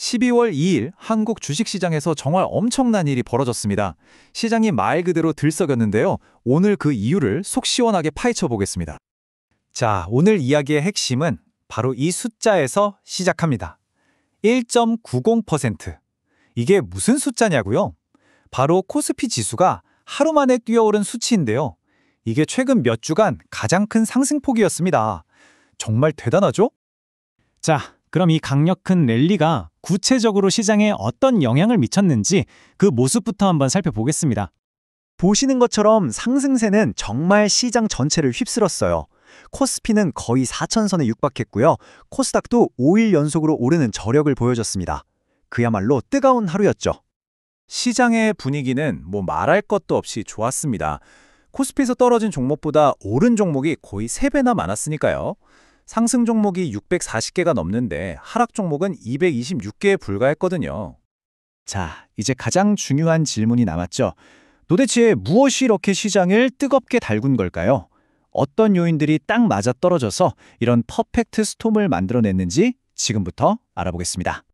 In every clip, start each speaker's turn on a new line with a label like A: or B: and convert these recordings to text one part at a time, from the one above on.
A: 12월 2일 한국 주식시장에서 정말 엄청난 일이 벌어졌습니다. 시장이 말 그대로 들썩였는데요. 오늘 그 이유를 속 시원하게 파헤쳐 보겠습니다. 자, 오늘 이야기의 핵심은 바로 이 숫자에서 시작합니다. 1.90%. 이게 무슨 숫자냐고요? 바로 코스피 지수가 하루 만에 뛰어오른 수치인데요. 이게 최근 몇 주간 가장 큰 상승폭이었습니다. 정말 대단하죠?
B: 자, 그럼 이 강력 큰 랠리가 구체적으로 시장에 어떤 영향을 미쳤는지 그 모습부터 한번 살펴보겠습니다.
C: 보시는 것처럼 상승세는 정말 시장 전체를 휩쓸었어요. 코스피는 거의 4천선에 육박했고요. 코스닥도 5일 연속으로 오르는 저력을 보여줬습니다. 그야말로 뜨거운 하루였죠.
A: 시장의 분위기는 말할 것도 없이 좋았습니다. 코스피에서 떨어진 종목보다 오른 종목이 거의 3배나 많았으니까요. 상승 종목이 640개가 넘는데 하락 종목은 226개에 불과했거든요.
C: 자, 이제 가장 중요한 질문이 남았죠. 도대체 무엇이 이렇게 시장을 뜨겁게 달군 걸까요? 어떤 요인들이 딱 맞아떨어져서 이런 퍼펙트 스톰을 만들어냈는지 지금부터 알아보겠습니다.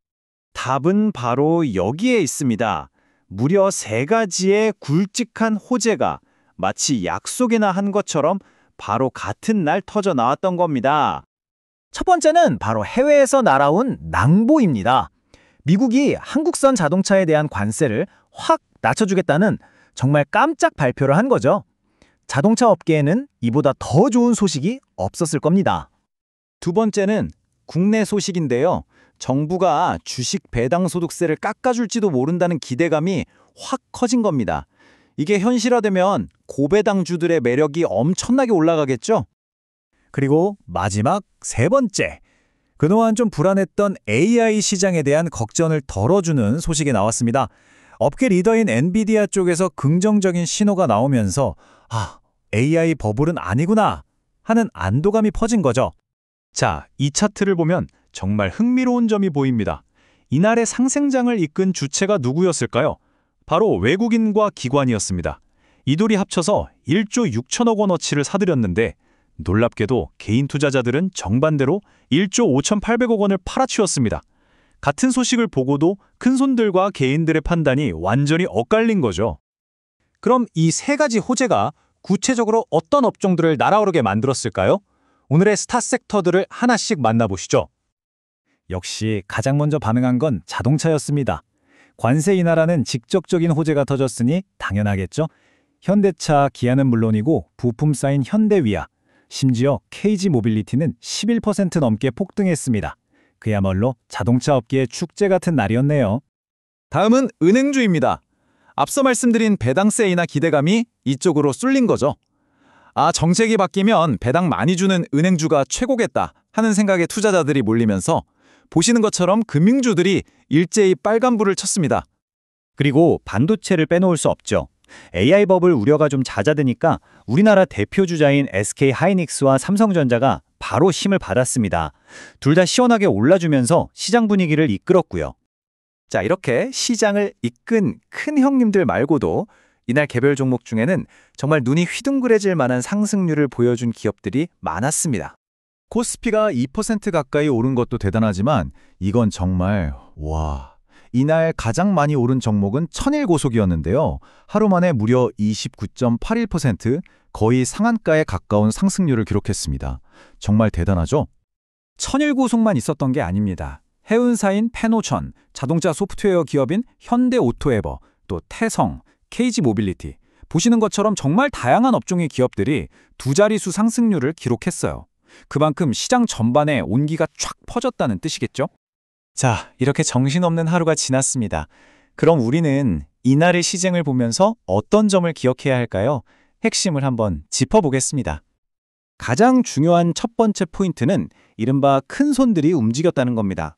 C: 답은 바로 여기에 있습니다. 무려 3가지의 굵직한 호재가 마치 약속이나 한 것처럼 바로 같은 날 터져 나왔던 겁니다. 첫 번째는 바로 해외에서 날아온 낭보입니다. 미국이 한국산 자동차에 대한 관세를 확 낮춰주겠다는 정말 깜짝 발표를 한 거죠. 자동차 업계에는 이보다 더 좋은 소식이 없었을 겁니다.
A: 두 번째는 국내 소식인데요. 정부가 주식 배당 소득세를 깎아줄지도 모른다는 기대감이 확 커진 겁니다. 이게 현실화되면 고배당주들의 매력이 엄청나게 올라가겠죠?
C: 그리고 마지막 3번째. 그동안 좀 불안했던 AI 시장에 대한 걱정을 덜어주는 소식이 나왔습니다. 업계 리더인 엔비디아 쪽에서 긍정적인 신호가 나오면서 AI 버블은 아니구나 하는 안도감이 퍼진 거죠.
A: 자, 이 차트를 보면 정말 흥미로운 점이 보입니다. 이날의 상승장을 이끈 주체가 누구였을까요? 바로 외국인과 기관이었습니다. 이 둘이 합쳐서 1조 6천억 원어치를 사들였는데 놀랍게도 개인 투자자들은 정반대로 1조 5,800억 원을 팔아치웠습니다. 같은 소식을 보고도 큰손들과 개인들의 판단이 완전히 엇갈린 거죠.
B: 그럼 이 3가지 호재가 구체적으로 어떤 업종들을 날아오르게 만들었을까요? 오늘의 스타 섹터들을 하나씩 만나보시죠.
C: 역시 가장 먼저 반응한 건 자동차였습니다. 관세 인하라는 직접적인 호재가 터졌으니 당연하겠죠. 현대차, 기아는 물론이고 부품사인 현대위아, 심지어 KG 모빌리티는 11% 넘게 폭등했습니다. 그야말로 자동차 업계의 축제 같은 날이었네요.
A: 다음은 은행주입니다. 앞서 말씀드린 배당세 인하 기대감이 이쪽으로 쏠린 거죠. 정책이 바뀌면 배당 많이 주는 은행주가 최고겠다 하는 생각에 투자자들이 몰리면서 보시는 것처럼 금융주들이 일제히 빨간불을 쳤습니다.
C: 그리고 반도체를 빼놓을 수 없죠. AI 버블 우려가 좀 잦아드니까 우리나라 대표 주자인 SK 하이닉스와 삼성전자가 바로 힘을 받았습니다. 둘 다 시원하게 올라주면서 시장 분위기를 이끌었고요.
A: 자, 이렇게 시장을 이끈 큰 형님들 말고도 이날 개별 종목 중에는 정말 눈이 휘둥그레질 만한 상승률을 보여준 기업들이 많았습니다. 코스피가 2% 가까이 오른 것도 대단하지만 이건 정말 이날 가장 많이 오른 종목은 천일고속이었는데요. 하루 만에 무려 29.81%, 거의 상한가에 가까운 상승률을 기록했습니다. 정말 대단하죠?
C: 천일고속만 있었던 게 아닙니다. 해운사인 페노천, 자동차 소프트웨어 기업인 현대오토에버, 또 태성, KG모빌리티, 보시는 것처럼 정말 다양한 업종의 기업들이 두 자릿수 상승률을 기록했어요. 그만큼 시장 전반에 온기가 쫙 퍼졌다는 뜻이겠죠?
B: 자, 이렇게 정신없는 하루가 지났습니다. 그럼 우리는 이날의 시장을 보면서 어떤 점을 기억해야 할까요? 핵심을 한번 짚어보겠습니다.
C: 가장 중요한 첫 번째 포인트는 이른바 큰 손들이 움직였다는 겁니다.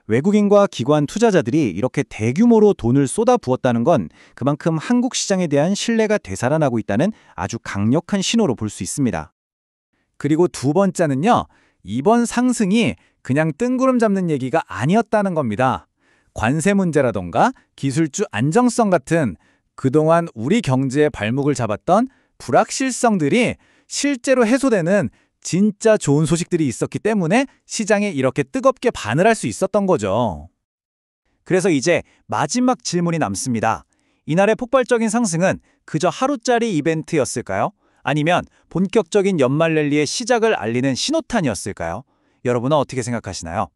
C: 외국인과 기관 투자자들이 이렇게 대규모로 돈을 쏟아부었다는 건 그만큼 한국 시장에 대한 신뢰가 되살아나고 있다는 아주 강력한 신호로 볼 수 있습니다.
A: 그리고 두 번째는요, 이번 상승이 그냥 뜬구름 잡는 얘기가 아니었다는 겁니다. 관세 문제라던가 기술주 안정성 같은 그동안 우리 경제의 발목을 잡았던 불확실성들이 실제로 해소되는 진짜 좋은 소식들이 있었기 때문에 시장에 이렇게 뜨겁게 반응할 수 있었던 거죠. 그래서 이제 마지막 질문이 남습니다. 이날의 폭발적인 상승은 그저 하루짜리 이벤트였을까요? 아니면 본격적인 연말 랠리의 시작을 알리는 신호탄이었을까요? 여러분은 어떻게 생각하시나요?